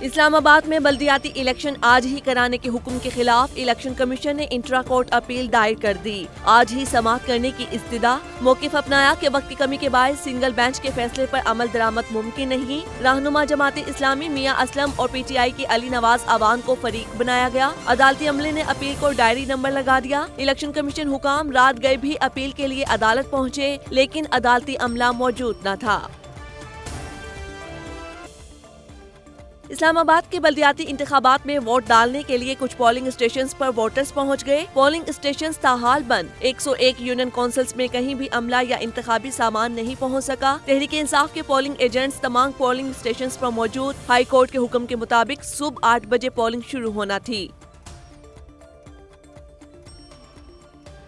اسلام آباد میں بلدیاتی الیکشن آج ہی کرانے کے حکم کے خلاف الیکشن کمیشن نے انٹرا کورٹ اپیل دائر کر دی۔ آج ہی سماعت کرنے کی استدعا، موقف اپنایا کہ وقت کی کمی کے باعث سنگل بینچ کے فیصلے پر عمل درآمد ممکن نہیں۔ رہنما جماعت اسلامی میاں اسلم اور پی ٹی آئی کے علی نواز اعوان کو فریق بنایا گیا۔ عدالتی عملے نے اپیل کو ڈائری نمبر لگا دیا۔ الیکشن کمیشن حکام رات گئے بھی اپیل کے لیے عدالت پہنچے، لیکن عدالتی عملہ موجود نہ تھا۔ اسلام آباد کے بلدیاتی انتخابات میں ووٹ ڈالنے کے لیے کچھ پولنگ اسٹیشنز پر ووٹرز پہنچ گئے۔ پولنگ اسٹیشنز تاحال بند۔ 101 یونین کونسلز میں کہیں بھی عملہ یا انتخابی سامان نہیں پہنچ سکا۔ تحریک انصاف کے پولنگ ایجنٹس تمام پولنگ اسٹیشنز پر موجود۔ ہائی کورٹ کے حکم کے مطابق صبح 8 بجے پولنگ شروع ہونا تھی۔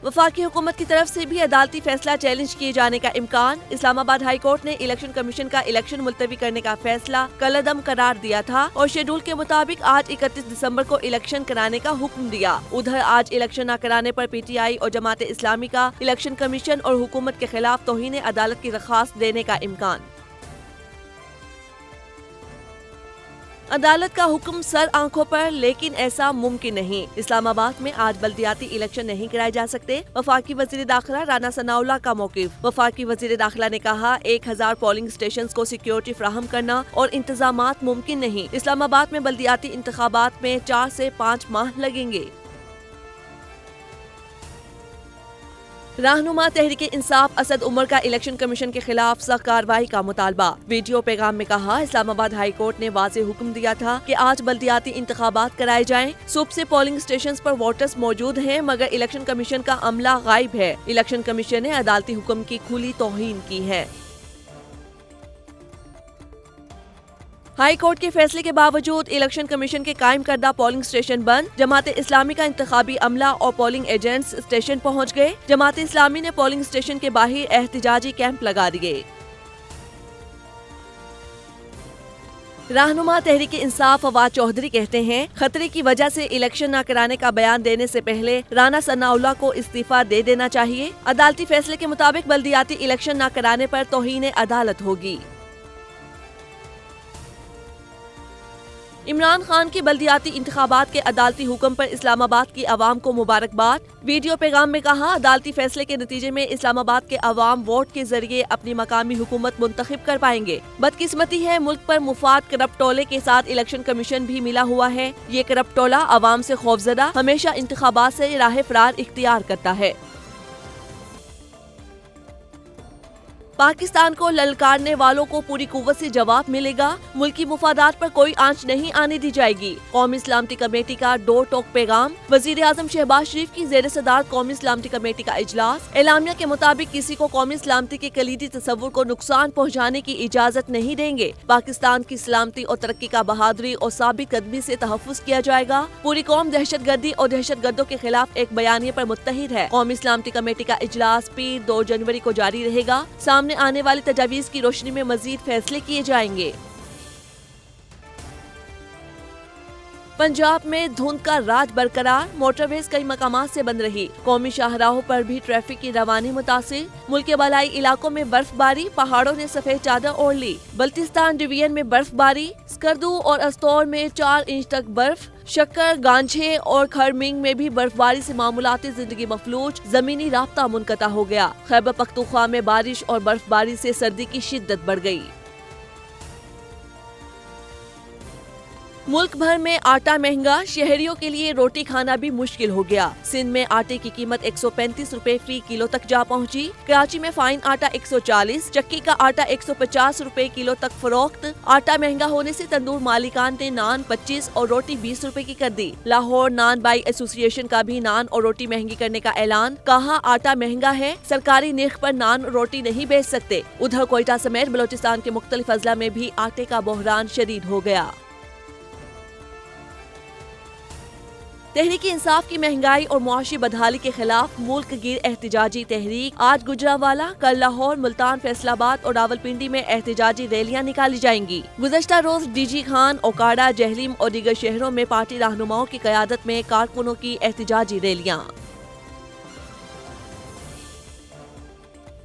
وفاقی حکومت کی طرف سے بھی عدالتی فیصلہ چیلنج کیے جانے کا امکان۔ اسلام آباد ہائی کورٹ نے الیکشن کمیشن کا الیکشن ملتوی کرنے کا فیصلہ کالعدم قرار دیا تھا اور شیڈول کے مطابق آج 31 دسمبر کو الیکشن کرانے کا حکم دیا۔ ادھر آج الیکشن نہ کرانے پر پی ٹی آئی اور جماعت اسلامی کا الیکشن کمیشن اور حکومت کے خلاف توہین عدالت کی درخواست دینے کا امکان۔ عدالت کا حکم سر آنکھوں پر، لیکن ایسا ممکن نہیں۔ اسلام آباد میں آج بلدیاتی الیکشن نہیں کرائے جا سکتے۔ وفاقی وزیر داخلہ رانا ثناء اللہ کا موقف۔ وفاقی وزیر داخلہ نے کہا 1000 پولنگ اسٹیشنز کو سیکیورٹی فراہم کرنا اور انتظامات ممکن نہیں۔ اسلام آباد میں بلدیاتی انتخابات میں 4 سے 5 ماہ لگیں گے۔ رہنما تحریک انصاف اسد عمر کا الیکشن کمیشن کے خلاف سخت کارروائی کا مطالبہ۔ ویڈیو پیغام میں کہا اسلام آباد ہائی کورٹ نے واضح حکم دیا تھا کہ آج بلدیاتی انتخابات کرائے جائیں۔ صبح سے پولنگ اسٹیشنز پر ووٹرز موجود ہیں، مگر الیکشن کمیشن کا عملہ غائب ہے۔ الیکشن کمیشن نے عدالتی حکم کی کھلی توہین کی ہے۔ ہائی کورٹ کے فیصلے کے باوجود الیکشن کمیشن کے قائم کردہ پولنگ اسٹیشن بند۔ جماعت اسلامی کا انتخابی عملہ اور پولنگ ایجنٹس اسٹیشن پہنچ گئے۔ جماعت اسلامی نے پولنگ اسٹیشن کے باہر احتجاجی کیمپ لگا دیے۔ رہنما تحریک انصاف فواد چودھری کہتے ہیں خطرے کی وجہ سے الیکشن نہ کرانے کا بیان دینے سے پہلے رانا ثناء اللہ کو استعفیٰ دے دینا چاہیے۔ عدالتی فیصلے کے مطابق بلدیاتی الیکشن نہ کرانے پر توہین عدالت ہوگی۔ عمران خان کی بلدیاتی انتخابات کے عدالتی حکم پر اسلام آباد کی عوام کو مبارکباد۔ ویڈیو پیغام میں کہا عدالتی فیصلے کے نتیجے میں اسلام آباد کے عوام ووٹ کے ذریعے اپنی مقامی حکومت منتخب کر پائیں گے۔ بدقسمتی ہے ملک پر مفاد کرپٹ ٹولے کے ساتھ الیکشن کمیشن بھی ملا ہوا ہے۔ یہ کرپٹ ٹولہ عوام سے خوفزدہ، ہمیشہ انتخابات سے راہ فرار اختیار کرتا ہے۔ پاکستان کو للکارنے والوں کو پوری قوت سے جواب ملے گا۔ ملکی مفادات پر کوئی آنچ نہیں آنے دی جائے گی۔ قومی سلامتی کمیٹی کا ڈور ٹوک پیغام۔ وزیر اعظم شہباز شریف کی زیر صدارت قومی سلامتی کمیٹی کا اجلاس۔ اعلامیہ کے مطابق کسی کو قومی سلامتی کے کلیدی تصور کو نقصان پہنچانے کی اجازت نہیں دیں گے۔ پاکستان کی سلامتی اور ترقی کا بہادری اور ثابت قدمی سے تحفظ کیا جائے گا۔ پوری قوم دہشت گردی اور دہشت گردوں کے خلاف ایک بیانیے پر متحد ہے۔ قومی سلامتی کمیٹی کا اجلاس پیر 2 جنوری کو جاری رہے گا۔ سامنے آنے والی تجاویز کی روشنی میں مزید فیصلے کیے جائیں گے۔ پنجاب میں دھند کا راج برقرار، موٹر ویز کئی مقامات سے بند رہی۔ قومی شاہراہوں پر بھی ٹریفک کی روانی متاثر۔ ملک کے بالائی علاقوں میں برف باری، پہاڑوں نے سفید چادر اوڑھ لی۔ بلتستان ڈویژن میں برف باری، سکردو اور استور میں 4 انچ تک برف۔ شکر، گانجھے اور کھرمنگ میں بھی برف باری سے معمولاتی زندگی مفلوج، زمینی رابطہ منقطع ہو گیا۔ خیبر پختونخوا میں بارش اور برف باری سے سردی کی شدت بڑھ گئی۔ ملک بھر میں آٹا مہنگا، شہریوں کے لیے روٹی کھانا بھی مشکل ہو گیا۔ سندھ میں آٹے کی قیمت 135 روپے فی کلو تک جا پہنچی۔ کراچی میں فائن آٹا 140، چکی کا آٹا 150 روپے کلو تک فروخت۔ آٹا مہنگا ہونے سے تندور مالکان نے نان 25 اور روٹی 20 روپے کی کر دی۔ لاہور نان بائی ایسوسی ایشن کا بھی نان اور روٹی مہنگی کرنے کا اعلان۔ کہا آٹا مہنگا ہے، سرکاری نرخ پر نان روٹی نہیں بیچ سکتے۔ ادھر کوئٹہ سمیت بلوچستان کے مختلف اضلاع میں بھی آٹے کا بحران شدید ہو گیا۔ تحریک انصاف کی مہنگائی اور معاشی بدحالی کے خلاف ملک گیر احتجاجی تحریک۔ آج گجرانوالہ، کل لاہور، ملتان، فیصل آباد اور راولپنڈی میں احتجاجی ریلیاں نکالی جائیں گی۔ گزشتہ روز ڈی جی خان، اوکاڑہ، جہلیم اور دیگر شہروں میں پارٹی رہنماؤں کی قیادت میں کارکنوں کی احتجاجی ریلیاں۔